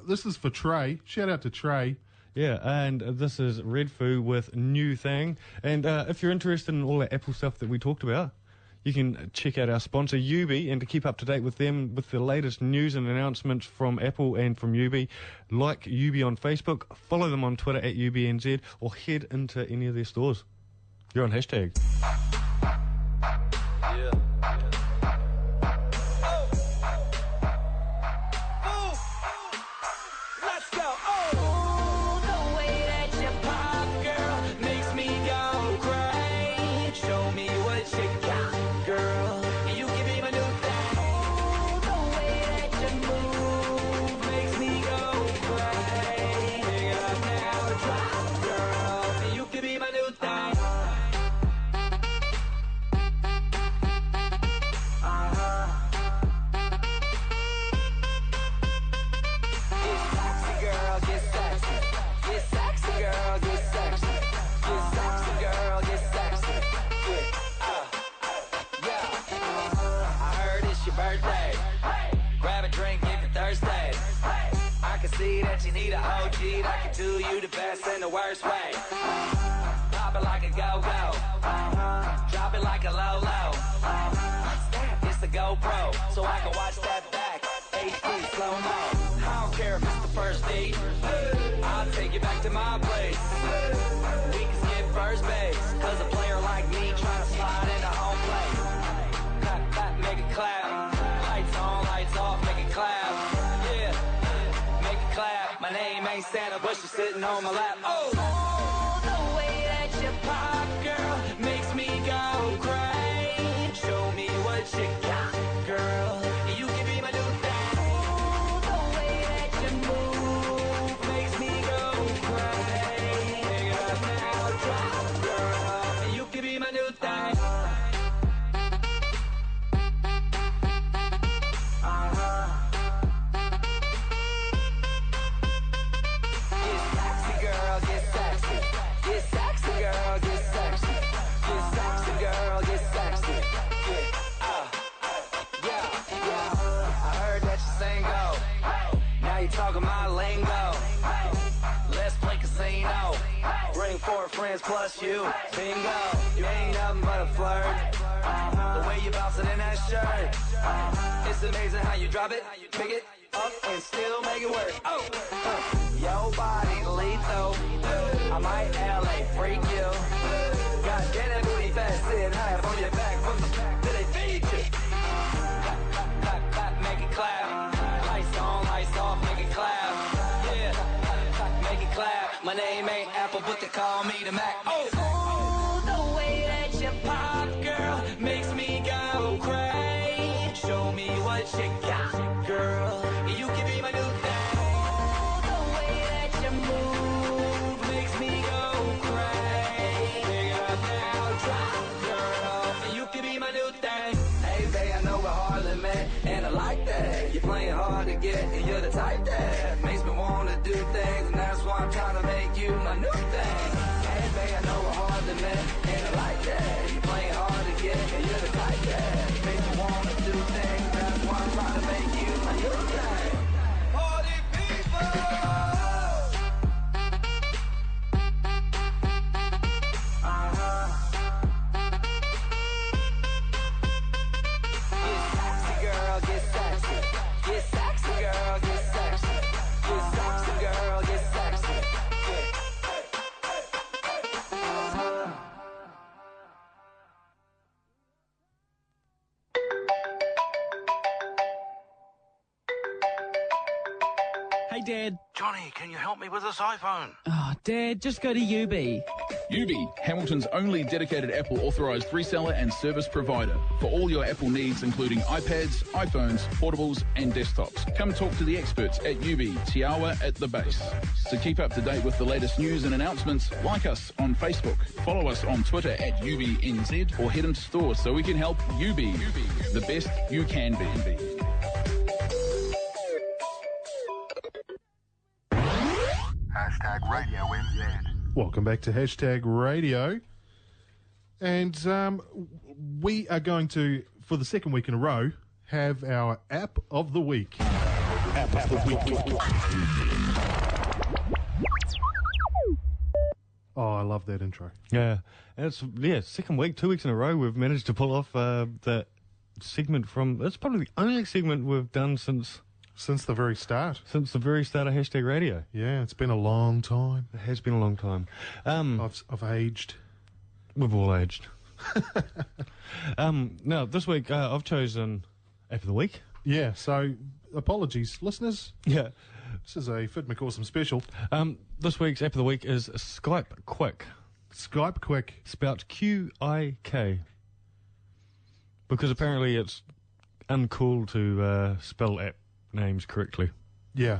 this is for Trey. Shout out to Trey. Yeah, and this is Red Foo with New Thing. And if you're interested in all the Apple stuff that we talked about, you can check out our sponsor, UB, and to keep up to date with them with the latest news and announcements from Apple and from UB, like UB on Facebook, follow them on Twitter at UBNZ, or head into any of their stores. You're on hashtag. I can do you the best in the worst way. Pop it like a go-go. Drop it like a low-low. It's the GoPro, so I can watch that back. HD slow-mo. I don't care if it's the first date. I'll take you back to my place. We can skip first base, cause a player like me trying to slide into home plate. Clap, clap, make it clap. Lights on, lights off, make it clap. Yeah, make it clap. My name ain't Santa, but she's sitting on my lap. Oh, the way that you pop, girl, makes me go crazy. Show me what you got, girl. Now you talking my lingo. Let's play casino. Bring 4 friends plus you. Bingo. You ain't nothing but a flirt. The way you bounce it in that shirt. It's amazing how you drop it, pick it up, and still make it work. Oh, your body lethal. I might LA freak you. God damn that booty fat, sitting high on your back. From the back till they feed you. Clap, clap, make it clap. Lights on, lights off, make it clap. Yeah, make it clap. My name ain't Apple, but they call me the Mac. Oh, the way that you pop, girl, makes me go crazy. Show me what you got, girl. You can be my new thing. The way that you move makes me go crazy. Pick it up now, drop, girl. You can be my new thing. Hey, babe, I know we're hardly met, and I like that. You're playing hard to get, and you're the type that makes me want to do things, and that's why I'm trying to make you my new thing. Hey, babe, I know we're hardly met, and I like that. You're playing hard to get, and you're the type that makes me want to do things, and that's why I'm trying to make you my new thing. Party people! Get sexy, girl, get sexy. Get sexy, girl, get sexy. Get sexy, girl, get sexy. Hey, Dad. Johnny, can you help me with this iPhone? Oh, Dad, just go to UB. UB, Hamilton's only dedicated Apple authorised reseller and service provider for all your Apple needs, including iPads, iPhones, portables and desktops. Come talk to the experts at UB, Te Awa at the base. To keep up to date with the latest news and announcements, like us on Facebook, follow us on Twitter at UBNZ, or head into stores so we can help you be the best you can be. Hashtag Radio NZ. Welcome back to Hashtag Radio. And we are going to, for the second week in a row, have our App of the Week. App of the Week. Oh, I love that intro. Yeah, and it's second week, 2 weeks in a row, we've managed to pull off that segment from. It's probably the only segment we've done since the very start. Since the very start of Hashtag Radio. Yeah, it's been a long time. It has been a long time. I've aged. We've all aged. Now, this week I've chosen App of the Week. Yeah, so apologies, listeners. Yeah. This is a Fit McAwesome special. This week's App of the Week is Skype Quick. Skype Quick. Spelt Q-I-K. Because apparently it's uncool to spell app names correctly. Yeah.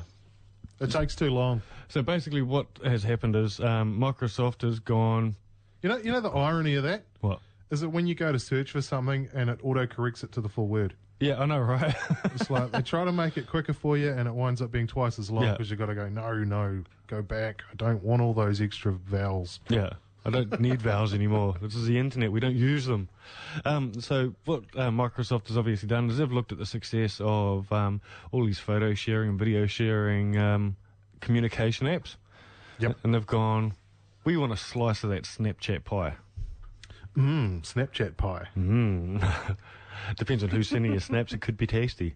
It takes too long. So basically what has happened is Microsoft has gone... You know the irony of that? What? Is that when you go to search for something and it auto-corrects it to the full word. Yeah, I know, right? It's like they try to make it quicker for you and it winds up being twice as long because you've got to go, no, go back. I don't want all those extra vowels. Yeah, I don't need vowels anymore. This is the internet. We don't use them. So what Microsoft has obviously done is they've looked at the success of all these photo sharing and video sharing communication apps. Yep. And they've gone, we want a slice of that Snapchat pie. Snapchat pie. Depends on who's sending you snaps. It could be tasty.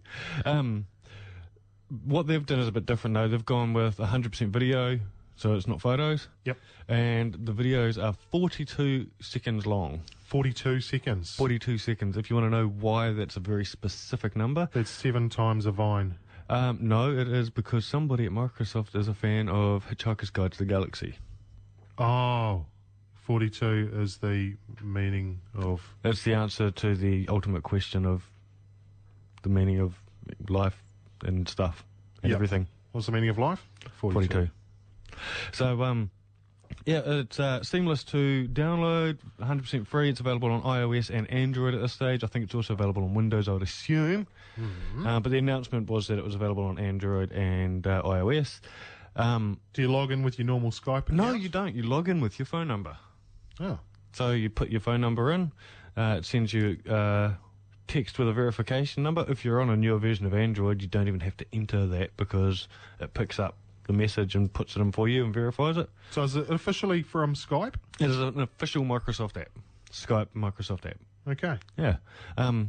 What they've done is a bit different, though. They've gone with 100% video, so it's not photos. Yep. And the videos are 42 seconds long. 42 seconds. 42 seconds. If you want to know why that's a very specific number. That's 7 times a Vine. No, it is because somebody at Microsoft is a fan of Hitchhiker's Guide to the Galaxy. Oh, 42 is the meaning of... That's the answer to the ultimate question of the meaning of life and stuff and everything. What's the meaning of life? 42. So, it's seamless to download, 100% free. It's available on iOS and Android at this stage. I think it's also available on Windows, I would assume. But the announcement was that it was available on Android and iOS. Do you log in with your normal Skype account? No, you don't. You log in with your phone number. Oh. So you put your phone number in. It sends you 10 text with a verification number. If you're on a newer version of Android, you don't even have to enter that because it picks up the message and puts it in for you and verifies it. So is it officially from Skype? It is an official Microsoft app. Skype Microsoft app. Okay. Yeah.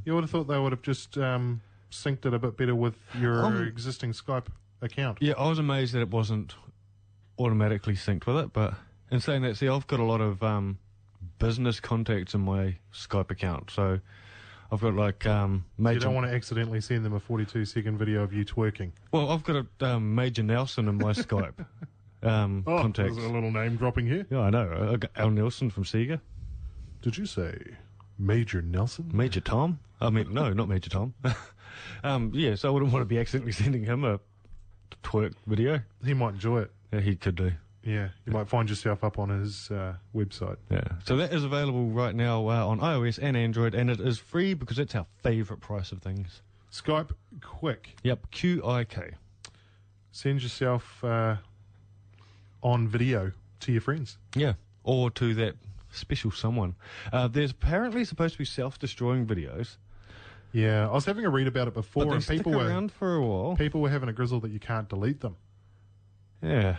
You would have thought they would have just synced it a bit better with your existing Skype account. Yeah, I was amazed that it wasn't automatically synced with it, but in saying that, see, I've got a lot of business contacts in my Skype account, so I've got like major... You don't want to accidentally send them a 42-second video of you twerking. Well, I've got a Major Nelson in my Skype contacts. There's a little name dropping here. Yeah, I know. I got Al Nelson from Sega. Did you say Major Nelson? Major Tom? I mean, no, not Major Tom. Yeah, so I wouldn't want to be accidentally sending him a twerk video. He might enjoy it. Yeah, he could do. Yeah, you might find yourself up on his website. Yeah, so that is available right now on iOS and Android, and it is free because it's our favourite price of things. Skype Quick. Yep, QIK. Send yourself on video to your friends. Yeah, or to that special someone. There's apparently supposed to be self-destroying videos. Yeah, I was having a read about it before, But and they stick around for a while. People were having a grizzle that you can't delete them. Yeah.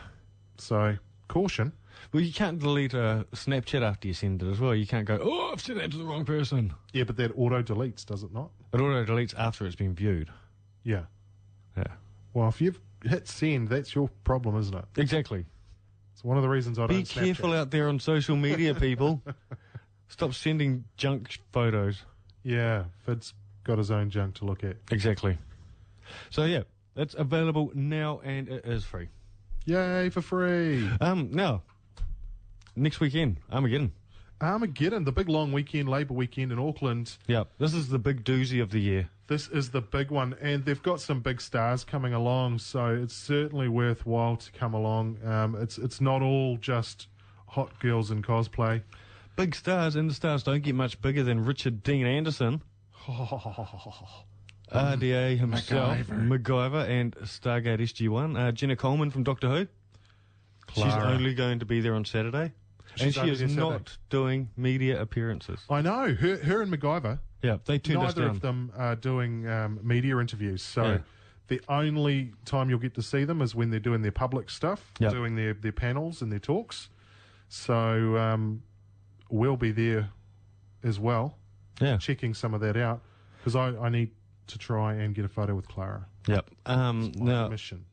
So, caution. Well, you can't delete a Snapchat after you send it as well. You can't go, oh, I've sent that to the wrong person. Yeah, but that auto-deletes, does it not? It auto-deletes after it's been viewed. Yeah. Yeah. Well, if you've hit send, that's your problem, isn't it? Exactly. It's one of the reasons I don't Be careful Snapchat. out there on social media, people. Stop sending junk photos. Yeah, Fid's got his own junk to look at. Exactly. So, yeah, it's available now and it is free. Yay, for free. Now, next weekend, Armageddon. Armageddon, the big long weekend, Labour weekend in Auckland. Yeah, this is the big doozy of the year. This is the big one, and they've got some big stars coming along, so it's certainly worthwhile to come along. It's not all just hot girls in cosplay. Big stars, and the stars don't get much bigger than Richard Dean Anderson. RDA himself, MacGyver, and Stargate SG-1. Jenna Coleman from Doctor Who. Clara. She's only going to be there on Saturday. And She's she only is there Saturday. not doing media appearances. I know, her and MacGyver. Yeah, they turned us Neither down. of them are doing media interviews, so Yeah. the only time you'll get to see them is when they're doing their public stuff, Yep. doing their panels and their talks. So we'll be there as well, checking some of that out, because I need to try and get a photo with Clara. Yep. Now, Mission.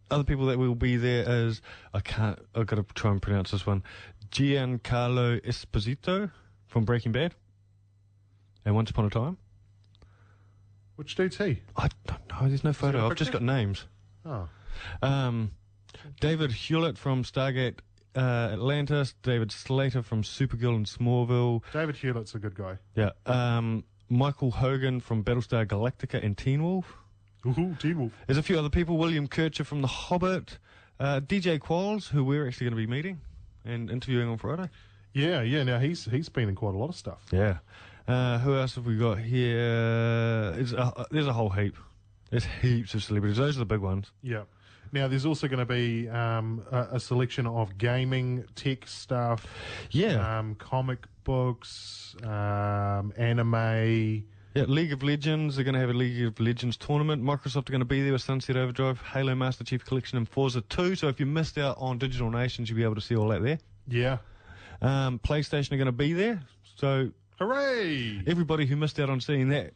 other people that will be there is, I've got to try and pronounce this one, Giancarlo Esposito from Breaking Bad and Once Upon a Time. Which dude's he? I don't know, there's no photo, I've just got names. Oh. David Hewlett from Stargate Atlantis, David Slater from Supergirl and Smallville. David Hewlett's a good guy. Yeah. Michael Hogan from Battlestar Galactica and Teen Wolf. Ooh, Teen Wolf. There's a few other people. William Kircher from The Hobbit. DJ Qualls, who we're actually going to be meeting and interviewing on Friday. Yeah. Now he's been in quite a lot of stuff. Yeah. Who else have we got here? There's a whole heap. There's heaps of celebrities. Those are the big ones. Yeah. Now, there's also going to be a selection of gaming, tech stuff. Yeah. Comic books, anime. Yeah, League of Legends. They're going to have a League of Legends tournament. Microsoft are going to be there with Sunset Overdrive, Halo Master Chief Collection, and Forza 2. So if you missed out on Digital Nations, you'll be able to see all that there. Yeah. PlayStation are going to be there. So hooray! Everybody who missed out on seeing that.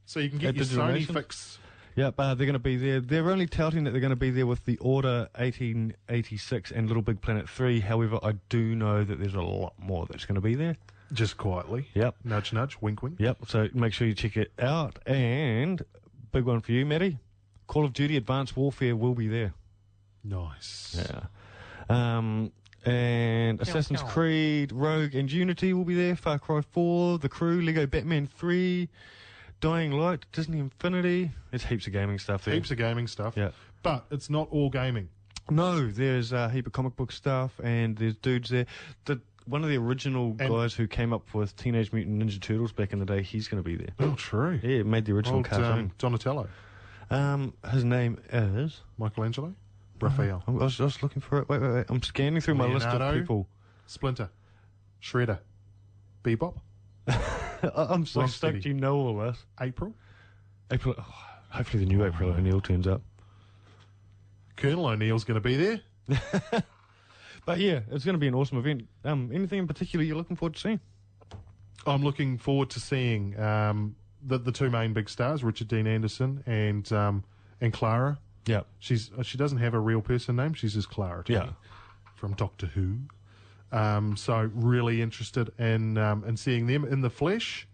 So you can get your Digital Sony Nations. fix. Yep, they're going to be there. They're only touting that they're going to be there with the Order 1886 and Little Big Planet 3. However, I do know that there's a lot more that's going to be there. Just quietly. Yep. Nudge, nudge, wink, wink. Yep, so make sure you check it out. And big one for you, Matty. Call of Duty Advanced Warfare will be there. Nice. Yeah. And Assassin's Creed, Rogue, and Unity will be there. Far Cry 4, The Crew, Lego Batman 3, Dying Light, Disney Infinity. There's heaps of gaming stuff there. Heaps of gaming stuff. Yeah. But it's not all gaming. No, there's a heap of comic book stuff, and there's dudes there. One of the original guys who came up with Teenage Mutant Ninja Turtles back in the day, he's going to be there. Oh, true. Yeah, made the original cartoon. Donatello. His name is... Michelangelo? Raphael. I was looking for it. Wait. I'm scanning through my list of Leonardo, people. Splinter. Shredder. Bebop. I'm so Rocksteady. stoked you know all this. April. April. Oh, hopefully the new April O'Neil turns up. Colonel O'Neill's going to be there. But yeah, it's going to be an awesome event. Anything in particular you're looking forward to seeing? I'm looking forward to seeing the two main big stars, Richard Dean Anderson and Clara. Yeah. She doesn't have a real person name. She's just Clara to me, from Doctor Who. So really interested in seeing them in the flesh.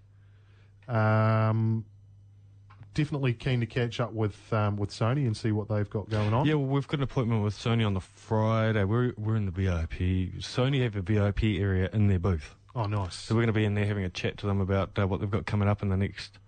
Definitely keen to catch up with Sony and see what they've got going on. Yeah, well, we've got an appointment with Sony on the Friday. We're in the VIP. Sony have a VIP area in their booth. Oh, nice. So we're going to be in there having a chat to them about what they've got coming up in the next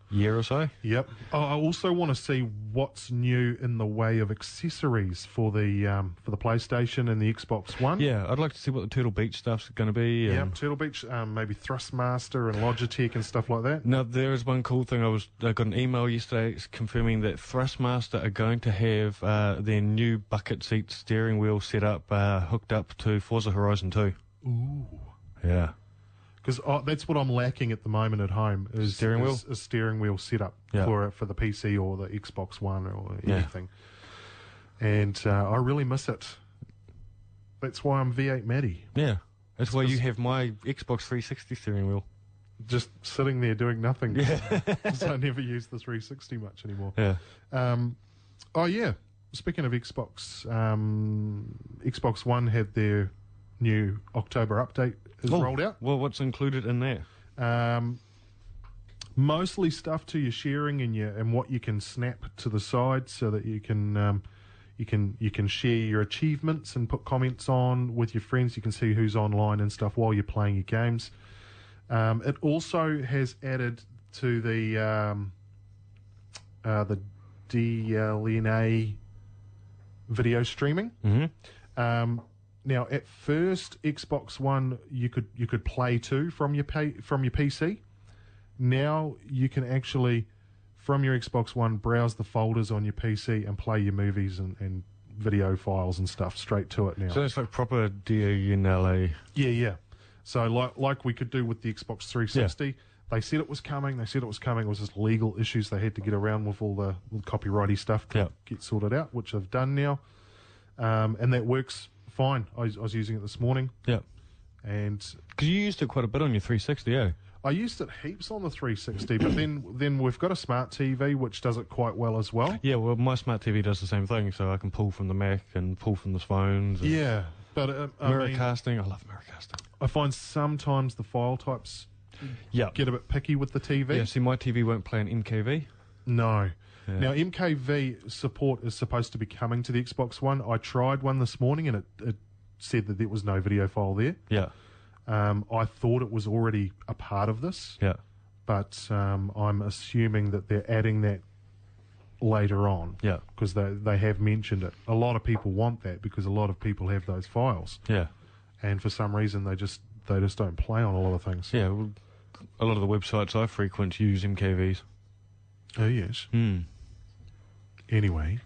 year or so. Yep. I also want to see what's new in the way of accessories for the PlayStation and the Xbox One. Yeah, I'd like to see what the Turtle Beach stuff's going to be. Yeah, Turtle Beach, maybe Thrustmaster and Logitech and stuff like that. Now, there is one cool thing. I got an email yesterday confirming that Thrustmaster are going to have their new bucket seat steering wheel set up, hooked up to Forza Horizon 2. Ooh. Yeah. Because that's what I'm lacking at the moment at home is steering wheel? a steering wheel setup for the PC or the Xbox One or anything. And I really miss it. That's why I'm V8 Matty. Yeah. That's why you have my Xbox 360 steering wheel. Just sitting there doing nothing. Because I never use the 360 much anymore. Yeah. Speaking of Xbox, Xbox One had their new October update rolled out. Well, what's included in there? Mostly stuff to your sharing and what you can snap to the side so that you can share your achievements and put comments on with your friends. You can see who's online and stuff while you're playing your games. It also has added to the DLNA video streaming. Mm-hmm. Now, at first, Xbox One you could play to from your PC. Now you can actually, from your Xbox One, browse the folders on your PC and play your movies and video files and stuff straight to it now. So it's like proper DLNA. Yeah. So like we could do with the Xbox 360. They said it was coming. It was just legal issues they had to get around with all the copyrighty stuff to get sorted out, which they've done now. And that works fine. I was using it this morning. Yeah. And because you used it quite a bit on your 360, eh? I used it heaps on the 360, but then we've got a smart TV which does it quite well as well. Yeah, well, my smart TV does the same thing, so I can pull from the Mac and pull from the phones. Yeah, but Mirrorcasting, I love mirrorcasting. I find sometimes the file types get a bit picky with the TV. Yeah, see, my TV won't play an MKV. No. Yeah. Now, MKV support is supposed to be coming to the Xbox One. I tried one this morning and it said that there was no video file there. Yeah. I thought it was already a part of this. Yeah. But I'm assuming that they're adding that later on. Yeah. Because they have mentioned it. A lot of people want that because a lot of people have those files. Yeah. And for some reason they just don't play on a lot of things. Yeah, well, a lot of the websites I frequent use MKVs. Oh, yes. Anyway,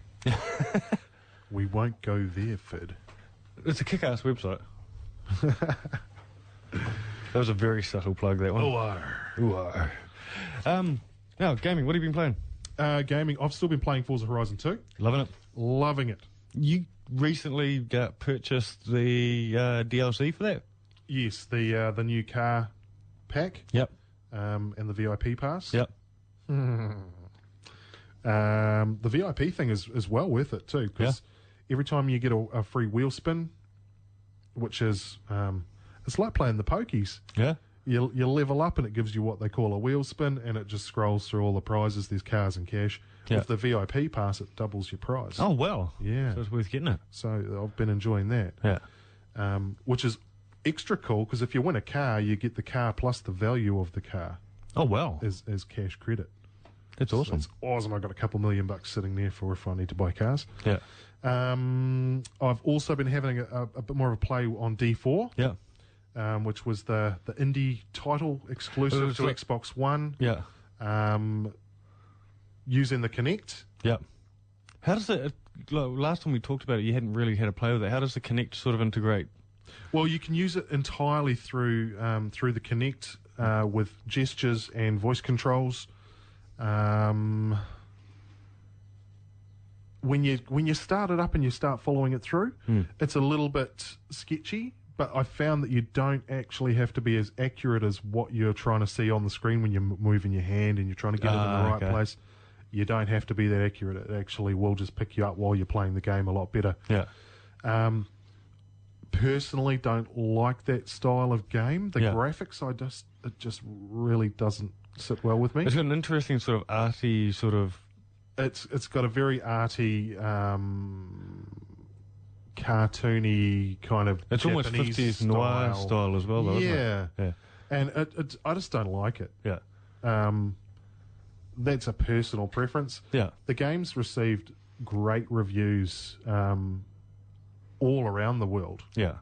we won't go there, Fid. It's a kick-ass website. That was a very subtle plug, that one. Ooh-ar. Now, gaming, what have you been playing? Gaming, I've still been playing Forza Horizon 2. Loving it. Loving it. You recently purchased the DLC for that? Yes, the new car pack. Yep. And the VIP pass. Yep. The VIP thing is well worth it too, because every time you get a free wheel spin, which is it's like playing the pokies. Yeah. You level up and it gives you what they call a wheel spin, and it just scrolls through all the prizes. There's cars and cash. Yeah. With the VIP pass, it doubles your prize. Oh, well. Yeah. So it's worth getting it. So I've been enjoying that. Yeah. Which is extra cool, because if you win a car, you get the car plus the value of the car. Oh, well. As cash credit. That's awesome. It's awesome. I've got a couple $1 million sitting there for if I need to buy cars. Yeah. I've also been having a bit more of a play on D4. Yeah. Which was the indie title exclusive to Xbox One. Yeah. Using the Kinect. Yeah. How does it... Last time we talked about it, you hadn't really had a play with it. How does the Kinect sort of integrate? Well, you can use it entirely through the Kinect with gestures and voice controls. When you start it up and you start following it through, it's a little bit sketchy, but I found that you don't actually have to be as accurate as what you're trying to see on the screen when you're moving your hand and you're trying to get it in the right place. You don't have to be that accurate. It actually will just pick you up while you're playing the game a lot better. Yeah. Personally, don't like that style of game. The graphics, it just really doesn't sit well with me. It's got an interesting sort of arty sort of... It's got a very arty, cartoony kind of It's Japanese almost 50s noir style as well, though, isn't it? Yeah. And I just don't like it. Yeah. That's a personal preference. Yeah. The game's received great reviews all around the world. Yeah.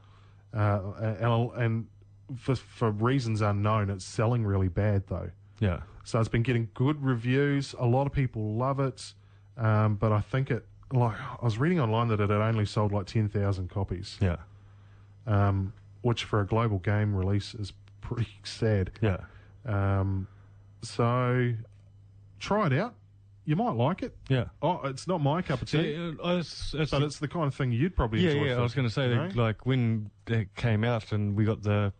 And for reasons unknown, it's selling really bad, though. Yeah. So it's been getting good reviews. A lot of people love it. But I think I was reading online that it had only sold like 10,000 copies. Yeah. Which for a global game release is pretty sad. Yeah. So try it out. You might like it. Yeah. Oh, it's not my cup of tea. But it's the kind of thing you'd probably enjoy. Yeah, I was going to say, that, like, when it came out and we got the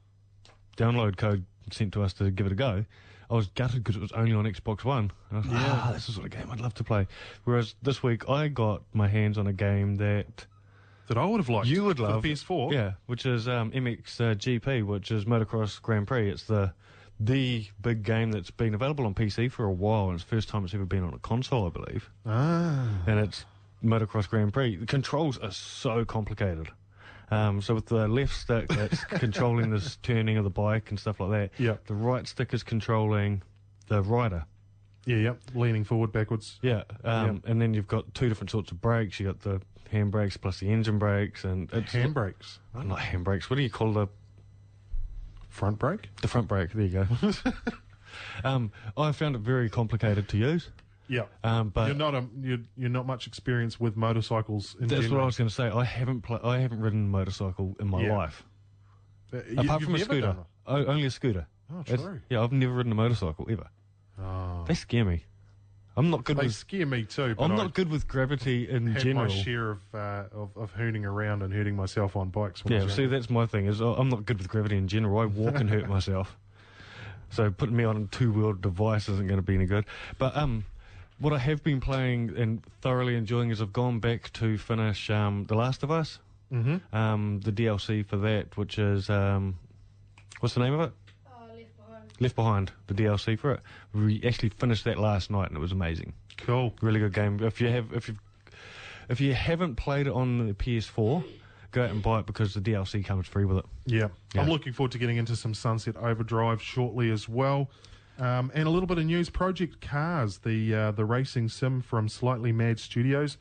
download code sent to us to give it a go, I was gutted because it was only on Xbox One. And I was like, this is the sort of game I'd love to play. Whereas this week I got my hands on a game that I would have liked. You would love. For the PS4. Yeah, which is MXGP, which is Motocross Grand Prix. It's the big game that's been available on PC for a while, and it's the first time it's ever been on a console, I believe. And it's Motocross Grand Prix. The controls are so complicated. So with the left stick, it's controlling this turning of the bike and stuff like that. Yeah. The right stick is controlling the rider. Yeah, leaning forward, backwards. Yeah. And then you've got two different sorts of brakes. You've got the handbrakes plus the engine brakes. And handbrakes? Not handbrakes. What do you call the... Front brake? The front brake, there you go. I found it very complicated to use. Yeah, but you're not much experienced with motorcycles in That's general. what I was going to say. I haven't ridden a motorcycle in my life. Apart from a scooter. Only a scooter. Oh, true. Yeah, I've never ridden a motorcycle ever. They scare me. I'm not good. They scare me too. But I'm not good with gravity in general. My share of hooning around and hurting myself on bikes. See, that's my thing. Is I'm not good with gravity in general. I walk and hurt myself. So putting me on a two-wheeled device isn't going to be any good. But what I have been playing and thoroughly enjoying is I've gone back to finish The Last of Us. The DLC for that, which is what's the name of it? Left Behind, the DLC for it. We actually finished that last night and it was amazing. Cool. Really good game. If you haven't played it on the PS4, go out and buy it because the DLC comes free with it. Yeah. I'm looking forward to getting into some Sunset Overdrive shortly as well. And a little bit of news. Project Cars, the racing sim from Slightly Mad Studios.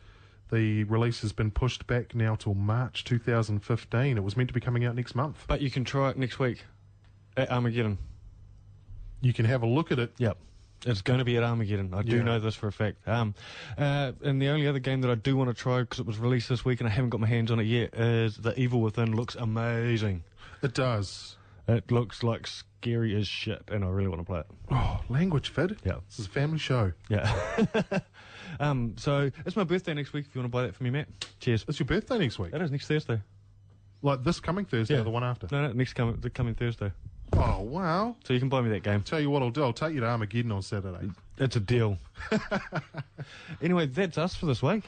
The release has been pushed back now till March 2015. It was meant to be coming out next month. But you can try it next week at Armageddon. You can have a look at it. Yep. It's going to be at Armageddon. I do know this for a fact. And the only other game that I do want to try, because it was released this week and I haven't got my hands on it yet, is The Evil Within. Looks amazing. It does. It looks like scary as shit, and I really want to play it. Oh, language fed. Yeah. This is a family show. Yeah. So it's my birthday next week if you want to buy that for me, Matt. Cheers. It's your birthday next week? It is, next Thursday. Like this coming Thursday or the one after? No, the coming Thursday. Oh, wow. So you can buy me that game. Tell you what I'll do. I'll take you to Armageddon on Saturday. That's a deal. Anyway, that's us for this week.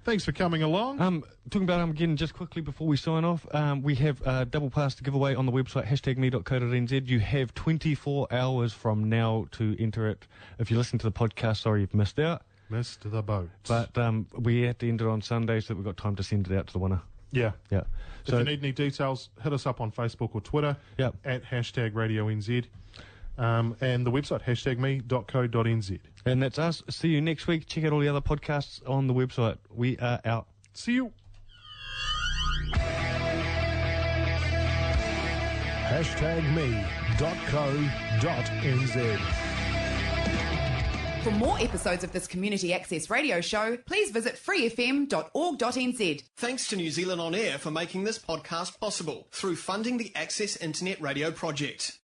Thanks for coming along. Talking about Armageddon just quickly before we sign off, we have a double pass to give away on the website, #me.co.nz. You have 24 hours from now to enter it. If you listen to the podcast, sorry you've missed out. Missed the boat. But we have to end it on Sunday so that we've got time to send it out to the winner. Yeah. Yeah. If you need any details, hit us up on Facebook or Twitter at #RadioNZ. And the website, #me.co.nz. And that's us. See you next week. Check out all the other podcasts on the website. We are out. See you. #me.co.nz. For more episodes of this community access radio show, please visit freefm.org.nz. Thanks to New Zealand On Air for making this podcast possible through funding the Access Internet Radio project.